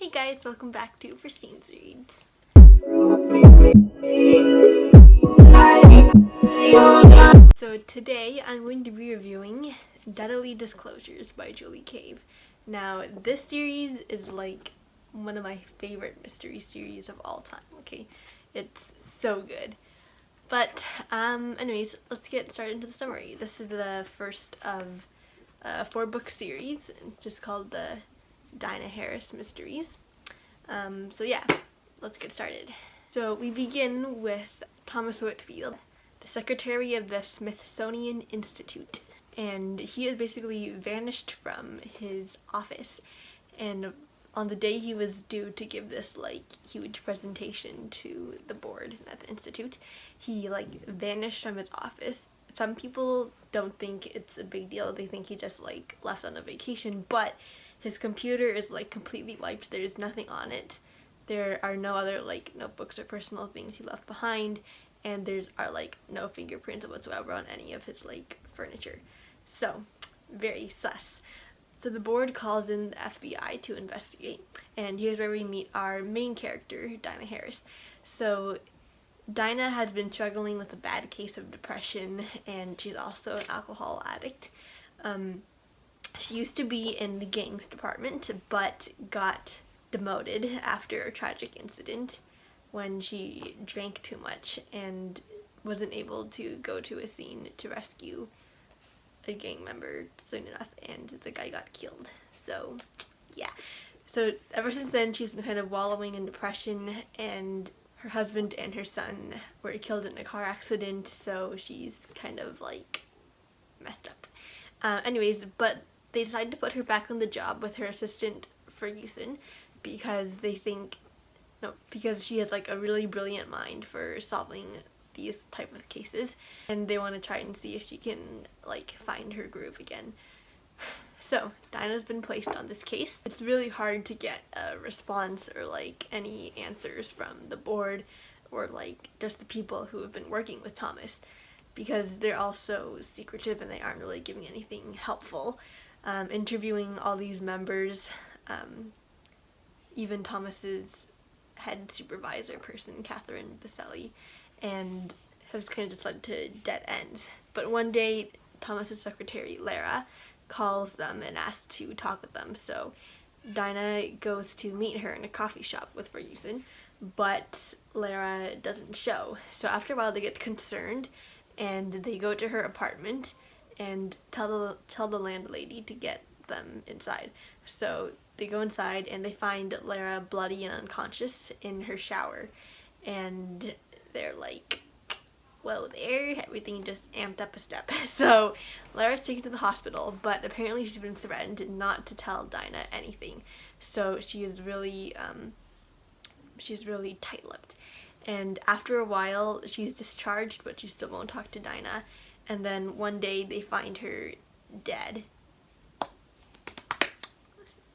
Hey guys, welcome back to Fristine's Reads. So today I'm going to be reviewing Deadly Disclosures by Julie Cave. Now this series is like one of my favorite mystery series of all time, okay? It's so good. But anyways, let's get started into the summary. This is the first of a 4-book series, just called the Dinah Harris Mysteries. So yeah, let's get started. So we begin with Thomas Whitfield, the secretary of the Smithsonian Institute, and he has basically vanished from his office, and on the day he was due to give this like huge presentation to the board at the institute, he like vanished from his office. Some people don't think it's a big deal. They think he just like left on a vacation, but his computer is like completely wiped. There's nothing on it. There are no other like notebooks or personal things he left behind, and there are like no fingerprints whatsoever on any of his like furniture. So, very sus. So the board calls in the FBI to investigate, and here's where we meet our main character, Dinah Harris. So Dinah has been struggling with a bad case of depression, and she's also an alcohol addict. She used to be in the gangs department, but got demoted after a tragic incident when she drank too much and wasn't able to go to a scene to rescue a gang member soon enough, and the guy got killed. So yeah, so ever since then she's been kind of wallowing in depression, and her husband and her son were killed in a car accident, so she's kind of like messed up. Anyways, but they decided to put her back on the job with her assistant Ferguson because they think, no, because she has like a really brilliant mind for solving these type of cases, and they want to try and see if she can like find her groove again. So Dinah's been placed on this case. It's really hard to get a response or like any answers from the board or like just the people who have been working with Thomas, because they're all so secretive and they aren't really giving anything helpful. Interviewing all these members, even Thomas's head supervisor person, Catherine Baselli, and has kind of just led to dead ends. But one day, Thomas's secretary, Lara, calls them and asks to talk with them. So Dinah goes to meet her in a coffee shop with Ferguson, but Lara doesn't show. So after a while, they get concerned, and they go to her apartment and tell the landlady to get them inside. So they go inside and they find Lara bloody and unconscious in her shower, and they're like, whoa there, everything just amped up a step. So Lara's taken to the hospital, but apparently she's been threatened not to tell Dinah anything. So she's really tight-lipped. And after a while, she's discharged, but she still won't talk to Dinah. And then one day, they find her dead.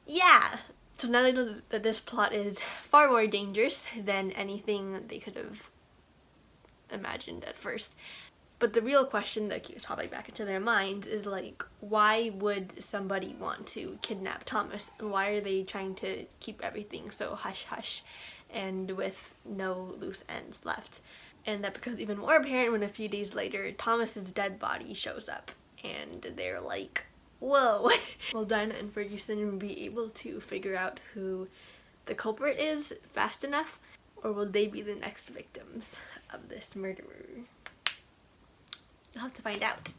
Yeah! So now they know that this plot is far more dangerous than anything they could have imagined at first. But the real question that keeps popping back into their minds is like, why would somebody want to kidnap Thomas? And why are they trying to keep everything so hush-hush and with no loose ends left? And that becomes even more apparent when a few days later, Thomas's dead body shows up, and they're like, whoa. Will Dinah and Ferguson be able to figure out who the culprit is fast enough, or will they be the next victims of this murderer? You'll have to find out.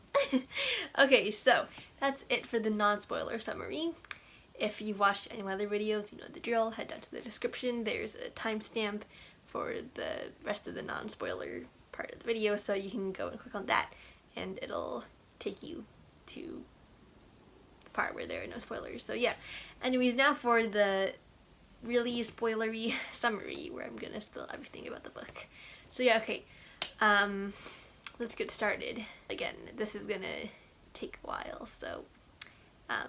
Okay, so that's it for the non-spoiler summary. If you've watched any of my other videos, you know the drill. Head down to the description. There's a timestamp for the rest of the non-spoiler part of the video, so you can go and click on that, and it'll take you to the part where there are no spoilers. So yeah. Anyways, now for the really spoilery summary, where I'm gonna spill everything about the book. So yeah, okay. Let's get started. Again, this is gonna take a while, so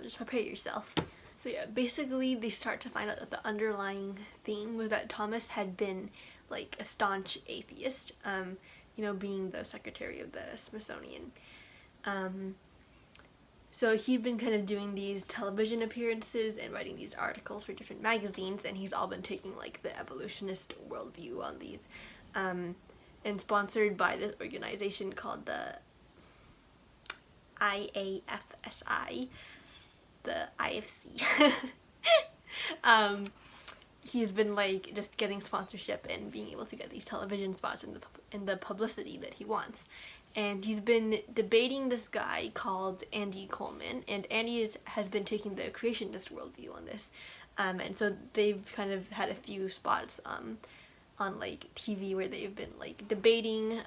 just prepare yourself. So yeah, basically they start to find out that the underlying theme was that Thomas had been like a staunch atheist, you know, being the secretary of the Smithsonian. So he'd been kind of doing these television appearances and writing these articles for different magazines, and he's all been taking like the evolutionist worldview on these, and sponsored by this organization called the IAFSI, the IFC. He's been like just getting sponsorship and being able to get these television spots in the publicity that he wants. And he's been debating this guy called Andy Coleman, and Andy has been taking the creationist worldview on this. And so they've kind of had a few spots on like TV where they've been like debating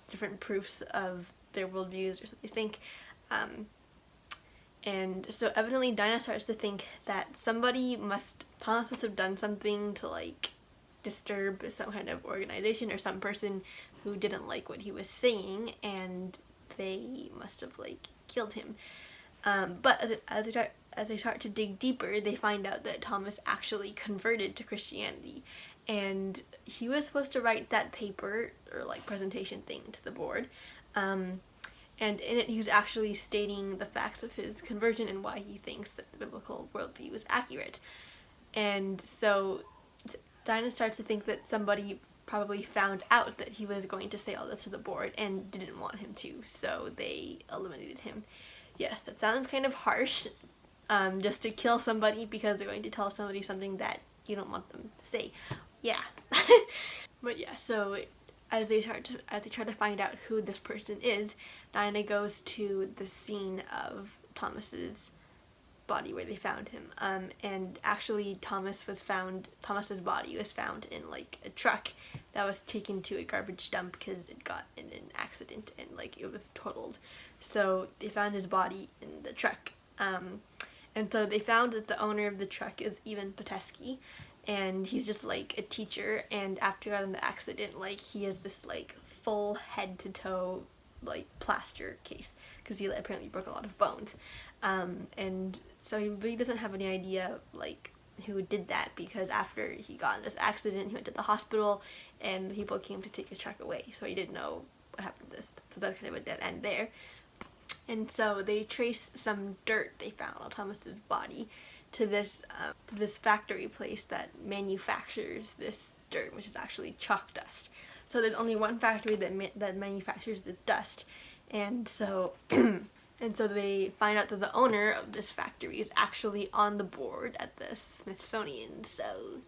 different proofs of their worldviews or something they think. And so evidently Dinah starts to think that Thomas must have done something to like disturb some kind of organization or some person who didn't like what he was saying, and they must have like killed him. But as they start to dig deeper, they find out that Thomas actually converted to Christianity, and he was supposed to write that paper or like presentation thing to the board. And in it, he was actually stating the facts of his conversion and why he thinks that the biblical worldview is accurate. And so Dinah starts to think that somebody probably found out that he was going to say all this to the board and didn't want him to, so they eliminated him. Yes, that sounds kind of harsh, just to kill somebody because they're going to tell somebody something that you don't want them to say. Yeah. But yeah, so as they try to find out who this person is, Dinah goes to the scene of Thomas's body where they found him. And actually Thomas's body was found in like a truck that was taken to a garbage dump because it got in an accident and like it was totaled. So they found his body in the truck. And so they found that the owner of the truck is Ivan Potesky, and he's just like a teacher, and after he got in the accident, like he has this like full head to toe like plaster case because he apparently broke a lot of bones, and so he really doesn't have any idea like who did that, because after he got in this accident he went to the hospital and people came to take his truck away, so he didn't know what happened to this. So that's kind of a dead end there. And so they trace some dirt they found on Thomas's body to this factory place that manufactures this dirt, which is actually chalk dust. So there's only one factory that manufactures this dust, and so they find out that the owner of this factory is actually on the board at the Smithsonian. So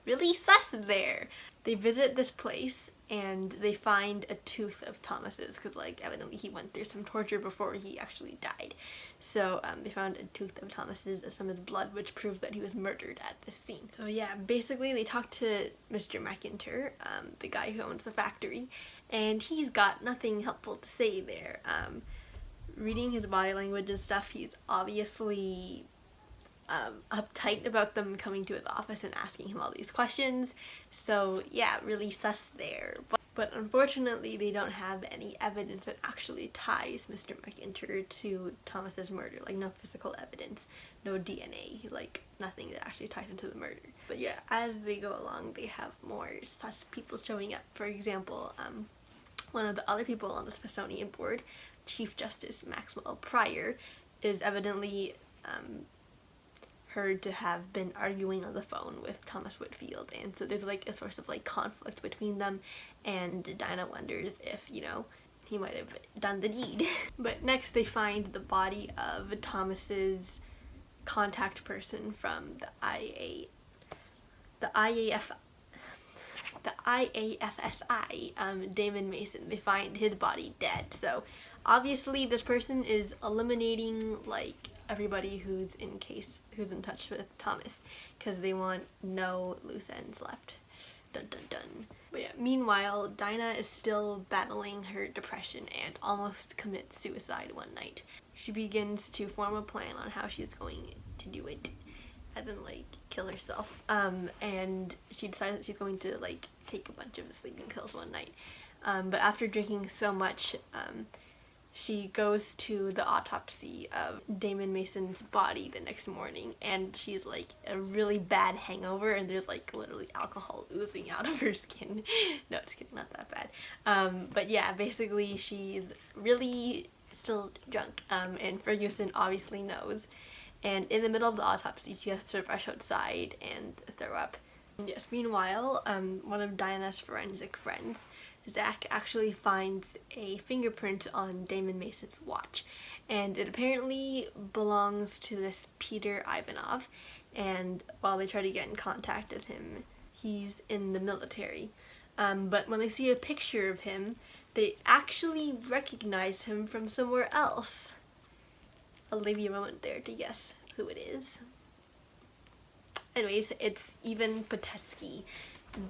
really sus there. They visit this place and they find a tooth of Thomas's because like evidently he went through some torture before he actually died. So they found a tooth of Thomas's, some of his blood, which proves that he was murdered at this scene. So yeah, basically they talked to Mr. McIntyre, the guy who owns the factory, and he's got nothing helpful to say there. Reading his body language and stuff, he's obviously uptight about them coming to his office and asking him all these questions. So yeah, really sus there. But unfortunately they don't have any evidence that actually ties Mr. McIntyre to Thomas's murder. Like no physical evidence, no DNA, like nothing that actually ties him to the murder. But yeah, as they go along they have more sus people showing up. For example, one of the other people on the Smithsonian board, Chief Justice Maxwell Pryor, is evidently heard to have been arguing on the phone with Thomas Whitfield, and so there's like a source of like conflict between them, and Dinah wonders if, you know, he might have done the deed. But next they find the body of Thomas's contact person from the IAFSI, Damon Mason. They find his body dead. So obviously this person is eliminating like everybody who's in touch with Thomas, because they want no loose ends left. Dun dun dun. But yeah, meanwhile Dinah is still battling her depression and almost commits suicide one night. She begins to form a plan on how she's going to do it, as in like kill herself, and she decides that she's going to like take a bunch of sleeping pills one night, but after drinking so much, she goes to the autopsy of Damon Mason's body the next morning, and she's like a really bad hangover, and there's like literally alcohol oozing out of her skin. No, just kidding, not that bad. But yeah, basically she's really still drunk, and Ferguson obviously knows. And in the middle of the autopsy, she has to rush outside and throw up. And yes, meanwhile, one of Diana's forensic friends, Zach, actually finds a fingerprint on Damon Mason's watch. And it apparently belongs to this Peter Ivanov. And while they try to get in contact with him, he's in the military. But when they see a picture of him, they actually recognize him from somewhere else. I'll leave you a moment there to guess who it is. Anyways, it's Ivan Petetsky,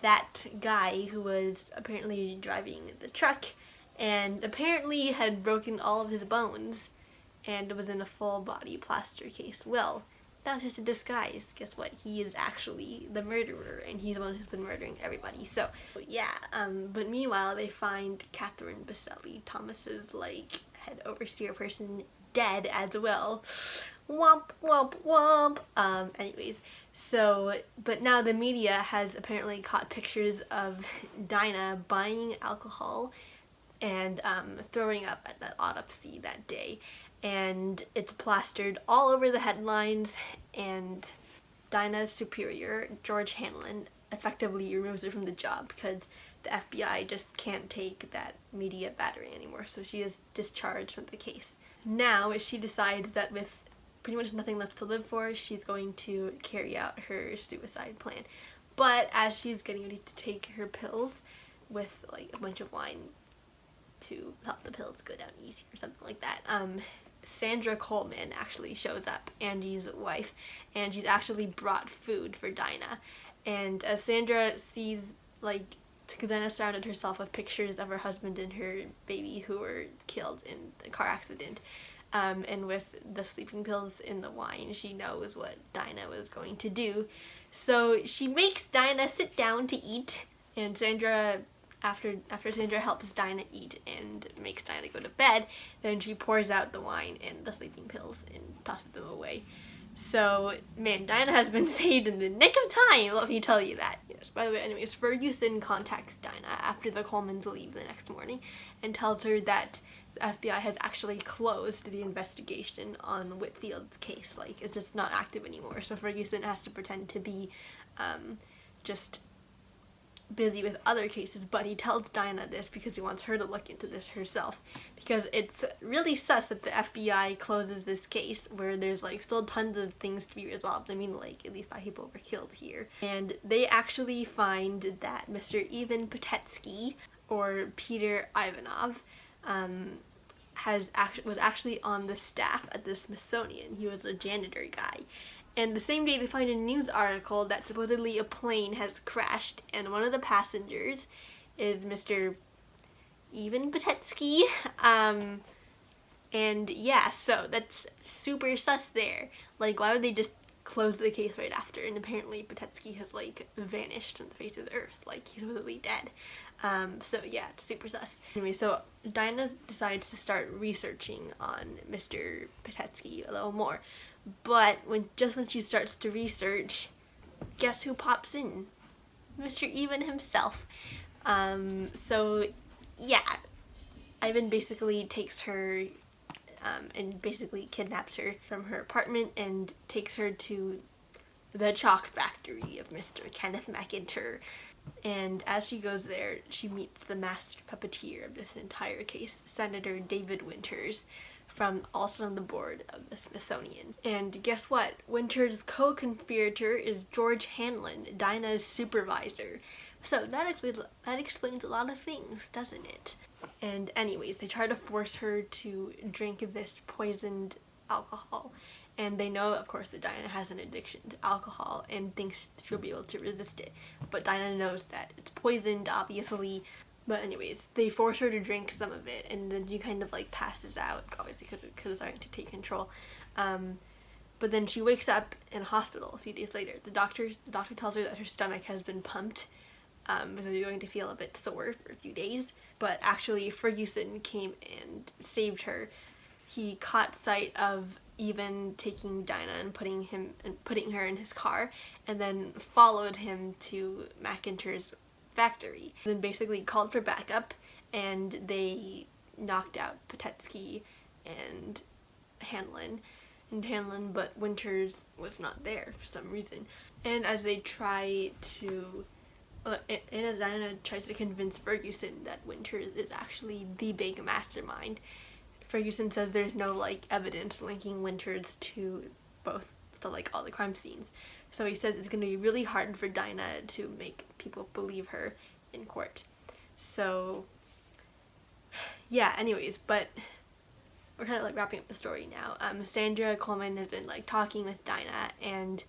that guy who was apparently driving the truck and apparently had broken all of his bones and was in a full body plaster case. Well, that was just a disguise. Guess what? He is actually the murderer, and he's the one who's been murdering everybody. So, yeah, but meanwhile, they find Catherine Baselli, Thomas's, like, head overseer person, dead as well. Womp, womp, womp. Anyways, so, but now the media has apparently caught pictures of Dinah buying alcohol and throwing up at that autopsy that day. And it's plastered all over the headlines, and Dinah's superior, George Hanlon, effectively removes her from the job because the FBI just can't take that media battery anymore, so she is discharged from the case. Now she decides that with pretty much nothing left to live for, she's going to carry out her suicide plan. But as she's getting ready to take her pills with like a bunch of wine to help the pills go down easy or something like that, Sandra Coleman actually shows up, Angie's wife, and she's actually brought food for Dinah. And as Sandra sees, like, because Dinah surrounded herself with pictures of her husband and her baby who were killed in the car accident, and with the sleeping pills in the wine, she knows what Dinah was going to do. So she makes Dinah sit down to eat, and Sandra, after Sandra helps Dinah eat and makes Dinah go to bed, then she pours out the wine and the sleeping pills and tosses them away. So, man, Dinah has been saved in the nick of time, let me tell you that. Yes, by the way, anyways, Ferguson contacts Dinah after the Colemans leave the next morning and tells her that the FBI has actually closed the investigation on Whitfield's case. Like, it's just not active anymore. So Ferguson has to pretend to be just busy with other cases, but he tells Dinah this because he wants her to look into this herself, because it's really sus that the FBI closes this case where there's like still tons of things to be resolved. I mean, like, at least 5 people were killed here, and they actually find that Mr. Ivan Petetsky, or Peter Ivanov, was actually on the staff at the Smithsonian. He was a janitor guy. And the same day they find a news article that supposedly a plane has crashed, and one of the passengers is Mr. Ivan Petetsky. And yeah, so that's super sus there. Like, why would they just close the case right after? And apparently Petetsky has, like, vanished from the face of the earth. Like, he's supposedly dead. So yeah, it's super sus. Anyway, so Dinah decides to start researching on Mr. Petetsky a little more. But when she starts to research, guess who pops in? Mr. Ivan himself. So yeah, Ivan basically takes her and basically kidnaps her from her apartment and takes her to the chalk factory of Mr. Kenneth McIntyre. And as she goes there, she meets the master puppeteer of this entire case, Senator David Winters, also on the board of the Smithsonian. And guess what? Winters' co-conspirator is George Hanlon, Dinah's supervisor. So that explains a lot of things, doesn't it? And anyways, they try to force her to drink this poisoned alcohol. And they know, of course, that Dinah has an addiction to alcohol and thinks she'll be able to resist it. But Dinah knows that it's poisoned, obviously. But anyways, they force her to drink some of it, and then she kind of like passes out, obviously because it's starting to take control. But then she wakes up in a hospital a few days later. The doctor tells her that her stomach has been pumped, because you're going to feel a bit sore for a few days. But actually, Ferguson came and saved her. He caught sight of Ivan taking Dinah and putting her in his car, and then followed him to McIntyre's factory. And then basically called for backup, and they knocked out Petetsky and Hanlon, but Winters was not there for some reason. And as they try to, and as Dinah tries to convince Ferguson that Winters is actually the big mastermind, Ferguson says there's no like evidence linking Winters to both all the crime scenes. So he says it's going to be really hard for Dinah to make people believe her in court. So yeah, anyways, but we're kind of like wrapping up the story now. Sandra Coleman has been like talking with Dinah, and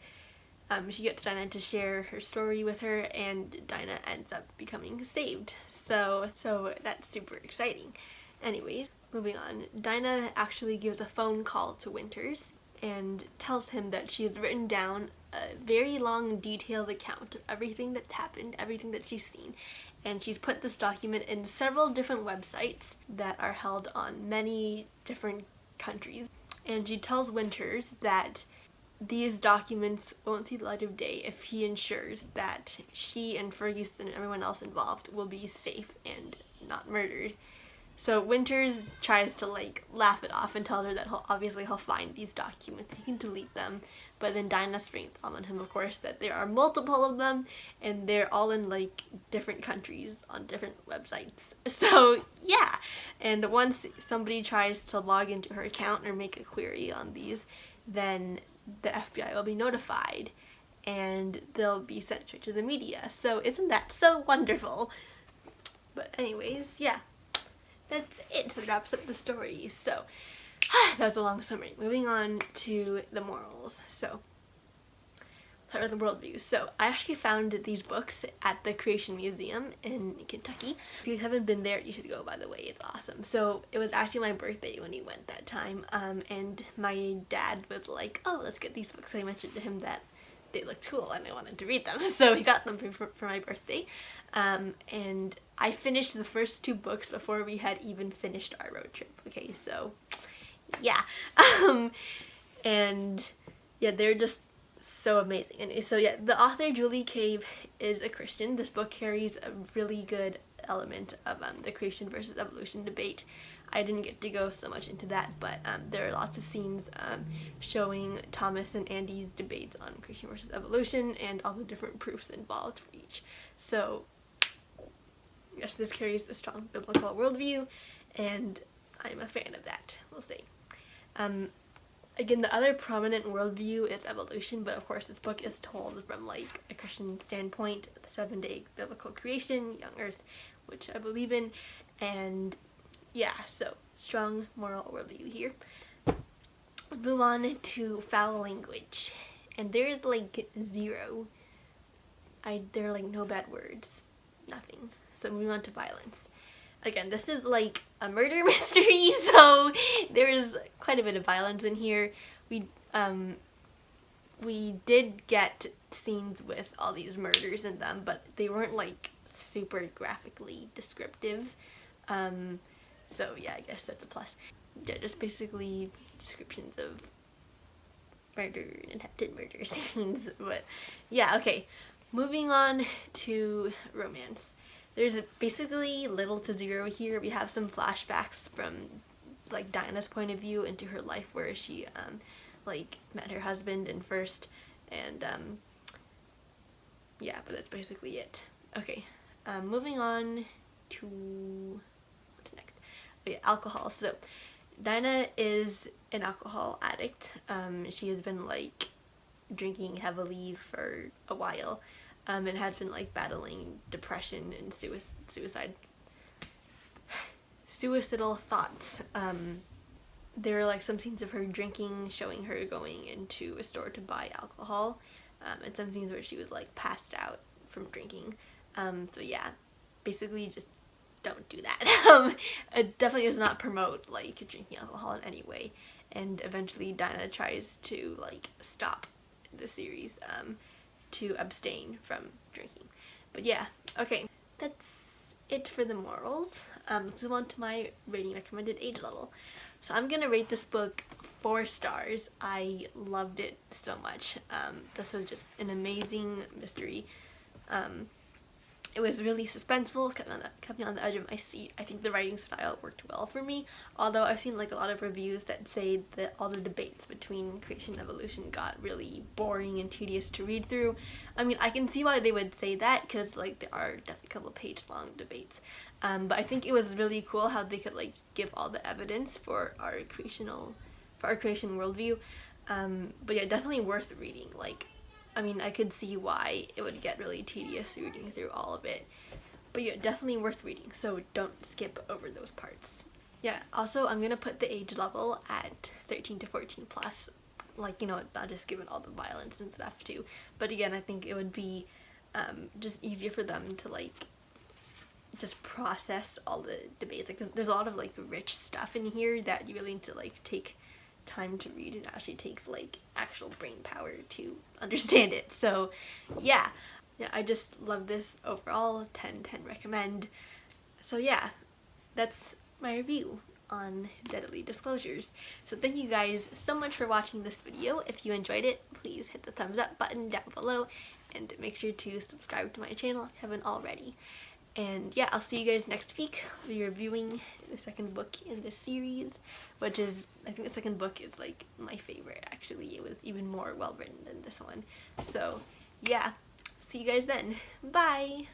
she gets Dinah to share her story with her, and Dinah ends up becoming saved. So that's super exciting. Anyways, moving on. Dinah actually gives a phone call to Winters and tells him that she has written down a very long, detailed account of everything that's happened, everything that she's seen, and she's put this document in several different websites that are held on many different countries. And she tells Winters that these documents won't see the light of day if he ensures that she and Ferguson and everyone else involved will be safe and not murdered. So Winters tries to like laugh it off and tells her that he'll find these documents, he can delete them, but then Dinah springs on him, of course, that there are multiple of them and they're all in like different countries on different websites. So yeah, and once somebody tries to log into her account or make a query on these, then the FBI will be notified and they'll be sent straight to the media. So isn't that so wonderful? But anyways, yeah. That's it. That wraps up the story. So, that was a long summary. Moving on to the morals. So, start with the worldview. So, I actually found these books at the Creation Museum in Kentucky. If you haven't been there, you should go, by the way. It's awesome. So, it was actually my birthday when we went that time. And my dad was like, oh, let's get these books. I mentioned to him that they looked cool and I wanted to read them. So, he got them for my birthday. And I finished the first 2 books before we had even finished our road trip. Okay, so yeah. And yeah, they're just so amazing. And so yeah, the author Julie Cave is a Christian. This book carries a really good element of the creation versus evolution debate. I didn't get to go so much into that, but there are lots of scenes showing Thomas and Andy's debates on creation versus evolution and all the different proofs involved for each. So yes, this carries a strong biblical worldview, and I'm a fan of that. We'll see. Again, the other prominent worldview is evolution, but of course this book is told from like a Christian standpoint, the 7-day biblical creation, young earth, which I believe in, and yeah, so strong moral worldview here. Let's move on to foul language, and there's like zero. There are like no bad words, nothing. So moving on to violence. Again, this is like a murder mystery, so there's quite a bit of violence in here. We did get scenes with all these murders in them, but they weren't like super graphically descriptive. So yeah, I guess that's a plus. Yeah, just basically descriptions of attempted murder scenes. But yeah, okay. Moving on to romance. There's basically little to zero here. We have some flashbacks from like Dinah's point of view into her life, where she like met her husband in first, and yeah, but that's basically it. Okay, moving on to what's next? Oh, yeah, alcohol. So Dinah is an alcohol addict. She has been like drinking heavily for a while. And has been like battling depression and suicidal thoughts. There are like some scenes of her drinking, showing her going into a store to buy alcohol, and some scenes where she was like passed out from drinking. So yeah, basically just don't do that. It definitely does not promote like drinking alcohol in any way. And eventually Dinah tries to like stop the series to abstain from drinking. But yeah, okay, that's it for the morals. Let's move on to my rating recommended age level. So I'm gonna rate this book 4 stars. I loved it so much. This was just an amazing mystery. It was really suspenseful, kept me on the edge of my seat. I think the writing style worked well for me, although I've seen like a lot of reviews that say that all the debates between creation and evolution got really boring and tedious to read through. I mean, I can see why they would say that, because like there are definitely a couple page long debates, but I think it was really cool how they could like give all the evidence for our creation worldview. But yeah, definitely worth reading. Like, I mean, I could see why it would get really tedious reading through all of it. But yeah, definitely worth reading, so don't skip over those parts. Yeah, also I'm gonna put the age level at 13 to 14 plus. Like, you know, not just given all the violence and stuff too. But again, I think it would be just easier for them to like just process all the debates. Like, there's a lot of like rich stuff in here that you really need to like take time to read. It actually takes like actual brain power to understand it. So yeah, I just love this overall. 10/10 recommend. So yeah, that's my review on Deadly Disclosures. So thank you guys so much for watching this video. If you enjoyed it, please hit the thumbs up button down below and make sure to subscribe to my channel if you haven't already. And yeah, I'll see you guys next week. We'll be reviewing the second book in this series, which is, I think the second book is like my favorite actually. It was even more well written than this one. So yeah, see you guys then. Bye!